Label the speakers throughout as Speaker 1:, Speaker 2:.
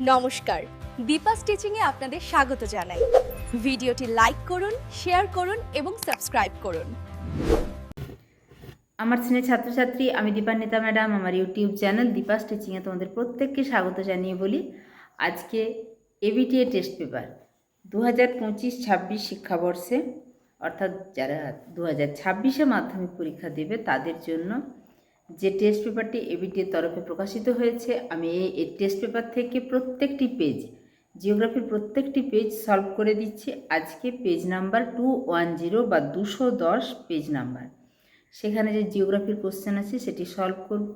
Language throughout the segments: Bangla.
Speaker 1: নমস্কার, দীপা স্টিচিং এ আপনাদের স্বাগত জানাই। ভিডিওটি লাইক করুন, শেয়ার করুন এবং সাবস্ক্রাইব করুন।
Speaker 2: আমার শ্রেণীর ছাত্রছাত্রী, আমি দীপান্বিতা ম্যাডাম। আমার ইউটিউব চ্যানেল দীপা স্টিচিংয়ে তোমাদের প্রত্যেককে স্বাগত জানিয়ে বলি, আজকে এবিটিএ টেস্ট পেপার 2025-26 শিক্ষাবর্ষে, অর্থাৎ যারা 2026-এ মাধ্যমিক পরীক্ষা দেবে তাদের জন্য যে টেস্ট পেপারটি এবিটিএর তরফে প্রকাশিত হয়েছে, আমি এই টেস্ট পেপার থেকে প্রত্যেকটি পেজ, জিওগ্রাফির প্রত্যেকটি পেজ সলভ করে দিচ্ছি। আজকে পেজ নাম্বার 210 বা 210 পেজ নাম্বার, সেখানে যে জিওগ্রাফির কোশ্চেন আছে সেটি সলভ করব।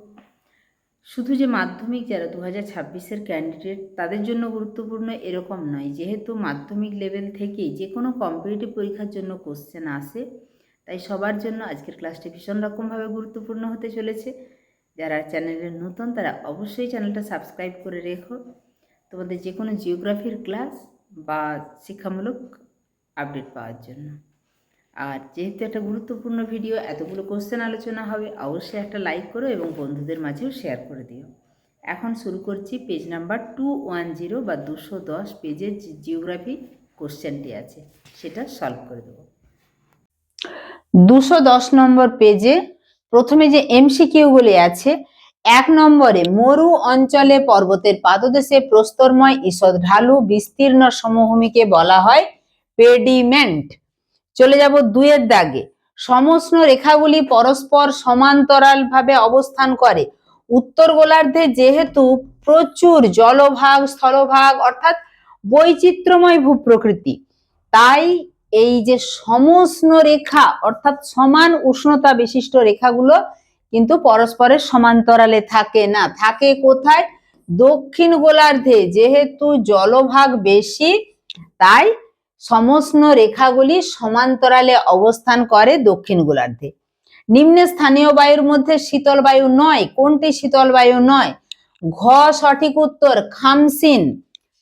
Speaker 2: শুধু যে মাধ্যমিক যারা 2026-এর ক্যান্ডিডেট তাদের জন্য গুরুত্বপূর্ণ এরকম নয়, যেহেতু মাধ্যমিক লেভেল থেকেই যে কোনো কম্পিটিটিভ পরীক্ষার জন্য কোশ্চেন আসে, তাই সবার জন্য আজকের ক্লাসটি ভীষণ রকমভাবে গুরুত্বপূর্ণ হতে চলেছে। যারা চ্যানেলের নতুন তারা অবশ্যই চ্যানেলটা সাবস্ক্রাইব করে রেখো, তোমাদের যে কোনো জিওগ্রাফির ক্লাস বা শিক্ষামূলক আপডেট পাওয়ার জন্য। আর যেহেতু একটা গুরুত্বপূর্ণ ভিডিও, এতগুলো কোশ্চেন আলোচনা হবে, অবশ্যই একটা লাইক করো এবং বন্ধুদের মাঝেও শেয়ার করে দিও। এখন শুরু করছি। পেজ নাম্বার 210 বা 210 পেজের যে জিওগ্রাফি কোশ্চেনটি আছে সেটা সলভ করে দেবো। 210 নম্বর পেজে প্রথমে যে এমসিকিউগুলি আছে, 1 নম্বরে মরু অঞ্চলে পর্বতের পাদদেশে প্রস্তরময় ঈষৎ ঢালু বিস্তীর্ণ সমভূমিকে বলা হয় পেডিমেন্ট। চলে যাব 2-এর দাগে, সমষ্ণ রেখাগুলি পরস্পর সমান্তরাল ভাবে অবস্থান করে। উত্তর গোলার্ধে যেহেতু প্রচুর জলভাগ স্থলভাগ অর্থাৎ বৈচিত্র্যময় ভূপ্রকৃতি, তাই এই যে সমষ্ণ রেখা অর্থাৎ সমান উষ্ণতা বিশিষ্ট রেখাগুলো কিন্তু পরস্পরের সমান্তরালে থাকে না। থাকে কোথায়? দক্ষিণ গোলার্ধে যেহেতু জলভাগ বেশি, তাই সমষ্ণ রেখাগুলি সমান্তরালে অবস্থান করে দক্ষিণ গোলার্ধে। নিম্নে স্থানীয় বায়ুর মধ্যে শীতল বায়ু নয়, কোনটি শীতল বায়ু নয়? ঘ সঠিক উত্তর, খামসিন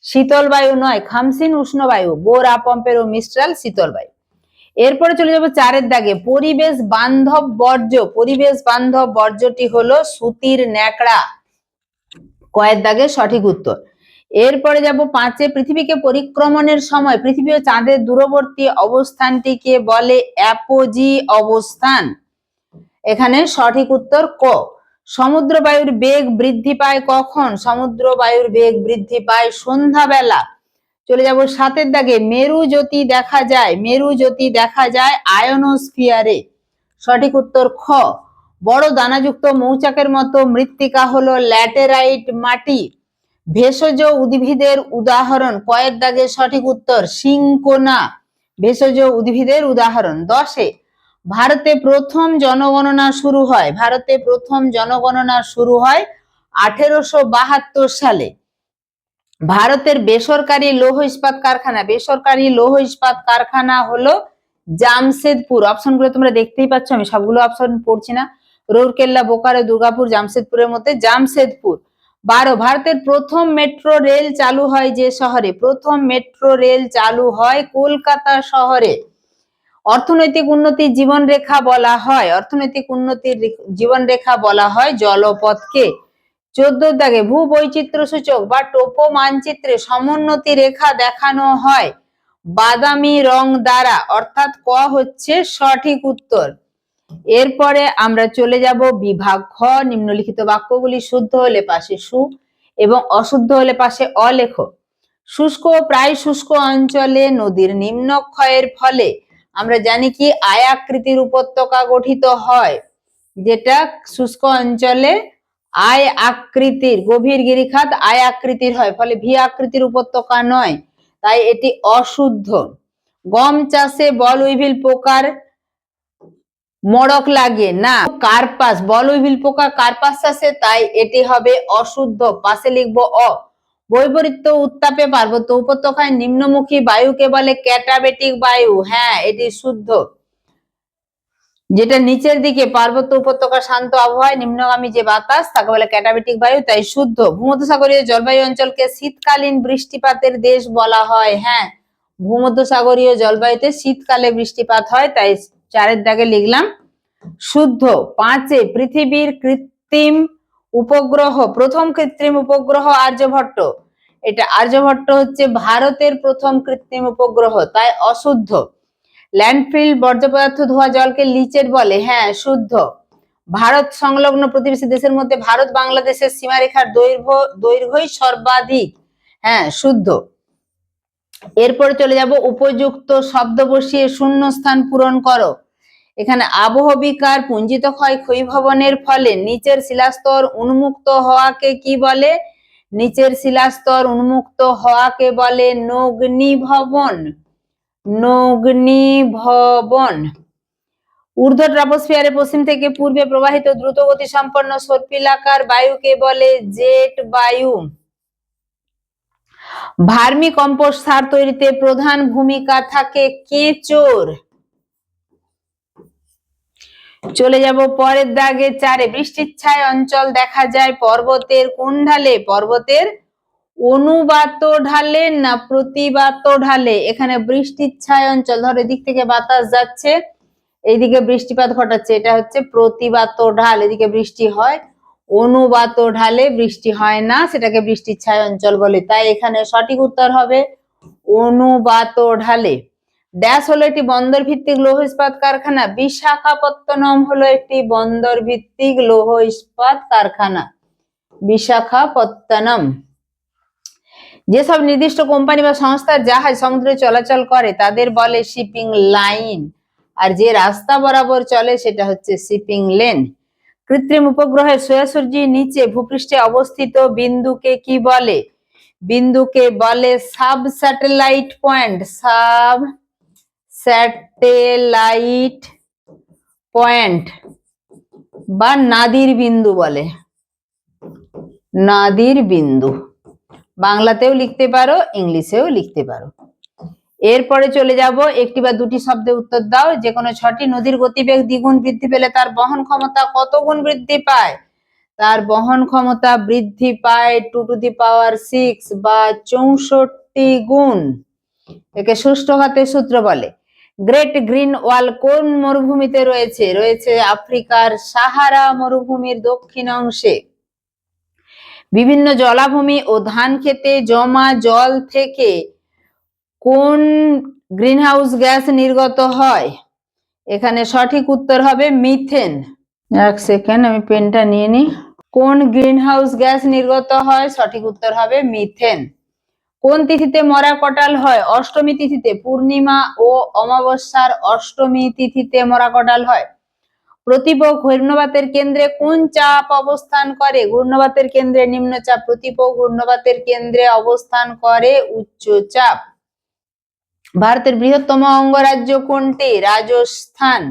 Speaker 2: শীতল বায়ু নয়, খামসিন উষ্ণ বায়ু, বোর আপম্পের ও মিস্ট্রাল শীতল বায়ু। এরপরে চলে যাব 4-এর দাগে, পরিবেশ বান্ধব বর্জ্য। পরিবেশ বান্ধব বর্জ্যটি হলো সুতির ন্যাকড়া, কয়ের দাগে সঠিক উত্তর। এরপরে যাব 5-এ, পৃথিবীকে পরিক্রমণের সময় পৃথিবী ও চাঁদের দূরবর্তী অবস্থানটিকে বলে অ্যাপোজি অবস্থান, এখানে সঠিক উত্তর ক। সমুদ্র বায়ুর বেগ বৃদ্ধি পায় কখন? সমুদ্র বায়ুর বেগ বৃদ্ধি পায় সন্ধ্যাবেলা। চলে যাব 7-এর দাগে, মেরু জ্যোতি দেখা যায়। মেরু জ্যোতি দেখা যায় আয়নোস্ফিয়ারে, সঠিক উত্তর খ। বড় দানাযুক্ত মৌচাকের মতো মৃত্তিকা হলো ল্যাটেরাইট মাটি। ভেষজ উদ্ভিদের উদাহরণ, কয়ের দাগে সঠিক উত্তর সিংকোনা, ভেষজ উদ্ভিদের উদাহরণ। 10-এ, ভারতে প্রথম জনগণনা শুরু হয়। ভারতে প্রথম জনগণনা শুরু হয় 1872 সালে। ভারতের বেসরকারি লৌহ ইস্পাত কারখানা, বেসরকারি লৌহ ইস্পাত কারখানা হলো জামশেদপুর। অপশনগুলো তোমরা দেখতেই পাচ্ছ, আমি সবগুলো অপশন পড়ছি না। রৌরকেল্লা, বোকারো, দুর্গাপুর, জামশেদপুরের মধ্যে জামশেদপুর। 12, ভারতের প্রথম মেট্রো রেল চালু হয় যে শহরে? প্রথম মেট্রো রেল চালু হয় কলকাতা শহরে। অর্থনৈতিক উন্নতির জীবনরেখা বলা হয়, অর্থনৈতিক উন্নতির জীবনরেখা বলা হয় জলপথকে। 14-র দাগে, ভূ বৈচিত্র্য সূচক বা টোপো মানচিত্রে সমোন্নতি রেখা দেখানো হয় বাদামি রং দ্বারা, অর্থাৎ ক হচ্ছে সঠিক উত্তর। এরপরে আমরা চলে যাব বিভাগ খ, নিম্নলিখিত বাক্যগুলি শুদ্ধ হলে পাশে সু এবং অশুদ্ধ হলে পাশে অ লেখো। শুষ্ক ও প্রায় শুষ্ক অঞ্চলে নদীর নিম্নক্ষয়ের ফলে আমরা জানি কি আয়াকৃতির উপত্যকা গঠিত হয়, যেটা শুষ্ক অঞ্চলে আয় আকৃতির, গভীর গিরিখাত আয় আকৃতির হয়, ফলে ভি আকৃতির উপত্যকা নয়, তাই এটি অশুদ্ধ। গম চাষে বল উইভিল পোকার মড়ক লাগে না, কার্পাস, বল উইভিল পোকা কার্পাস চাষে, তাই এটি হবে অশুদ্ধ, পাশে লিখবো অ। বৈপরীত্য উত্তাপে পার্বত্য উপত্যকায় নিম্নমুখী বায়ুকে বলে ক্যাটাবেটিক বায়ু, হ্যাঁ এটি শুদ্ধ। যেটা নিচের দিকে পার্বত্য উপত্যকা শান্ত আবহাওয়ায় নিম্নগামী যে বাতাস তাকে বলে ক্যাটাবেটিক বায়ু, তাই শুদ্ধ। ভূমধ্যসাগরীয় জলবায়ু অঞ্চলকে শীতকালীন বৃষ্টিপাতের দেশ বলা হয়, হ্যাঁ ভূমধ্যসাগরীয় জলবায়ুতে শীতকালে বৃষ্টিপাত হয়, তাই 4-এর দাগে লিখলাম শুদ্ধ। 5-এ, পৃথিবীর কৃত্রিম উপগ্রহ, প্রথম কৃত্রিম উপগ্রহ আর্যভট্ট, এটা আর্যভট্ট হচ্ছে ভারতের প্রথম কৃত্রিম উপগ্রহ, তাই অশুদ্ধ। ল্যান্ডফিল বর্জ্য পদার্থ ধোয়া জলকে লিচেট বলে, হ্যাঁ শুদ্ধ। ভারত সংলগ্ন প্রতিবেশী দেশের মধ্যে ভারত বাংলাদেশের সীমারেখার দৈর্ঘ্যই সর্বাধিক, হ্যাঁ শুদ্ধ। এরপরে চলে যাব উপযুক্ত শব্দ বসিয়ে শূন্য স্থান পূরণ করো। এখানে আবহবিকার পুঞ্জিত ক্ষয় ক্ষয়ীভবনের ফলে নিচের শিলাস্তর উন্মুক্ত হওয়াকে কি বলে? নিচের শিলাস্তর উন্মুক্ত হওয়াকে বলে নগ্নীভবন। নগ্নীভবন। ঊর্ধ্ব ট্রপোস্ফিয়ারে পশ্চিম থেকে পূর্বে প্রবাহিত দ্রুতগতি সম্পন্ন সর্পিলাকার বায়ুকে বলে জেট বায়ু। ভার্মি কম্পোস্ট সার তৈরিতে প্রধান ভূমিকা থাকে কেঁচোর। চলে যাব পরের দাগে 4 বৃষ্টির ছায় অঞ্চল দেখা যায় পর্বতের কোন ঢালে? পর্বতের অনুবাত ঢালে না প্রতিবাত ঢালে? এখানে বৃষ্টির ছায় অঞ্চল, ধরো এদিক থেকে বাতাস যাচ্ছে, এইদিকে বৃষ্টিপাত ঘটাচ্ছে, এটা হচ্ছে প্রতিবাত ঢাল, এদিকে বৃষ্টি হয়। অনুবাত ঢালে বৃষ্টি হয় না, সেটাকে বৃষ্টির ছায় অঞ্চল বলে, তাই এখানে সঠিক উত্তর হবে অনুবাত ঢালে। ড্যাশ হলো একটি বন্দর ভিত্তিক লৌহ ইস্পাত কারখানা? বিশাখাপত্তনম হলো একটি বন্দর ভিত্তিক লৌহ ইস্পাত কারখানা। বিশাখাপত্তনম। যেসব নির্দিষ্ট কোম্পানি বা সংস্থার জাহাজ সমুদ্রে চলাচল করে তাদের বলে শিপিং লাইন, আর যে রাস্তা বরাবর চলে সেটা হচ্ছে শিপিং লেন। কৃত্রিম উপগ্রহের সোজাসুজি নিচে ভূপৃষ্ঠে অবস্থিত বিন্দুকে কি বলে? বিন্দুকে বলে sub satellite point. Sub satellite point বা নাদির বিন্দু বলে। নাদির বিন্দু বাংলাতেও লিখতে পারো, ইংলিশেও লিখতে পারো। এরপরে চলে যাব একটি বা দুটি শব্দে উত্তর দাও। যে কোনো 6টি নদীর গতিবেগ দ্বিগুণ বৃদ্ধি পেলে তার বহন ক্ষমতা কত গুণ বৃদ্ধি পায়? তার বহন ক্ষমতা বৃদ্ধি পায় 2 টু দি পাওয়ার 6 বা 64 গুণ। একে সুষ্ঠুঘাতের সূত্র বলে। গ্রেট গ্রিন ওয়াল কোন মরুভূমিতে রয়েছে? রয়েছে আফ্রিকার সাহারা মরুভূমির দক্ষিণ অংশে। বিভিন্ন জলাভূমি ও ধান খেতে জমা জল থেকে কোন গ্রিনহাউস গ্যাস নির্গত হয়? এখানে সঠিক উত্তর হবে মিথেন। এক সেকেন্ড, আমি পেনটা নিয়ে নিই। কোন গ্রিনহাউস গ্যাস নির্গত হয়? সঠিক উত্তর হবে মিথেন। কোন তিথিতে মরা কটাল হয়? অষ্টমী তিথিতে। পূর্ণিমা ও অমাবস্যার অষ্টমী তিথিতে মরা কটাল হয়। প্রতিপক ঘূর্ণবাতের কেন্দ্রে কোন চাপ অবস্থান করে? ঘূর্ণবাতের কেন্দ্রে নিম্নচাপ, প্রতিপক ঘূর্ণবাতের কেন্দ্রে অবস্থান করে উচ্চচাপ। ভারতের বৃহত্তম অঙ্গরাজ্য কোনটি? রাজস্থান।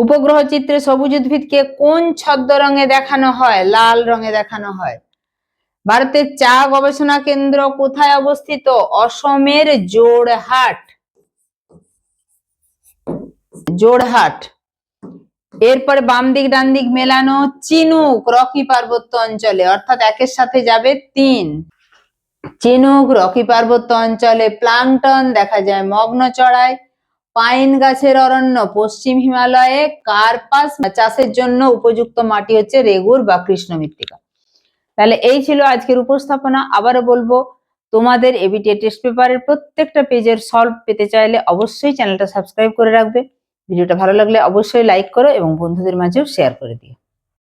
Speaker 2: উপগ্রহ চিত্রে সবুজ উদ্ভিদকে কোন ছদ্মরঙে দেখানো হয়? লাল রঙে দেখানো হয়। ভারতের চা গবেষণা কেন্দ্র কোথায় অবস্থিত? অসমের জোড়হাট। জোড়হাট। এরপরে বাম দিক ডান দিক মেলানো চিনুক রকি পার্বত্য অঞ্চলে, অর্থাৎ একের সাথে যাবে 3। চিনুক রকি পার্বত্য অঞ্চলে প্লাঙ্কটন দেখা যায় মগ্ন চড়ায়। পাইন গাছের অরণ্য পশ্চিম হিমালয়ে। কার্পাস চাষের জন্য উপযুক্ত মাটি হচ্ছে রেগুর বা কৃষ্ণ মৃত্তিকা। তাহলে এই ছিল আজকের উপস্থাপনা। আবারও বলবো, তোমাদের এবিটিএ টেস্ট পেপারের প্রত্যেকটা পেজের সলভ পেতে চাইলে অবশ্যই চ্যানেলটা সাবস্ক্রাইব করে রাখবে। ভিডিওটা ভালো লাগলে অবশ্যই লাইক করো এবং বন্ধুদের মাঝেও শেয়ার করে দিও।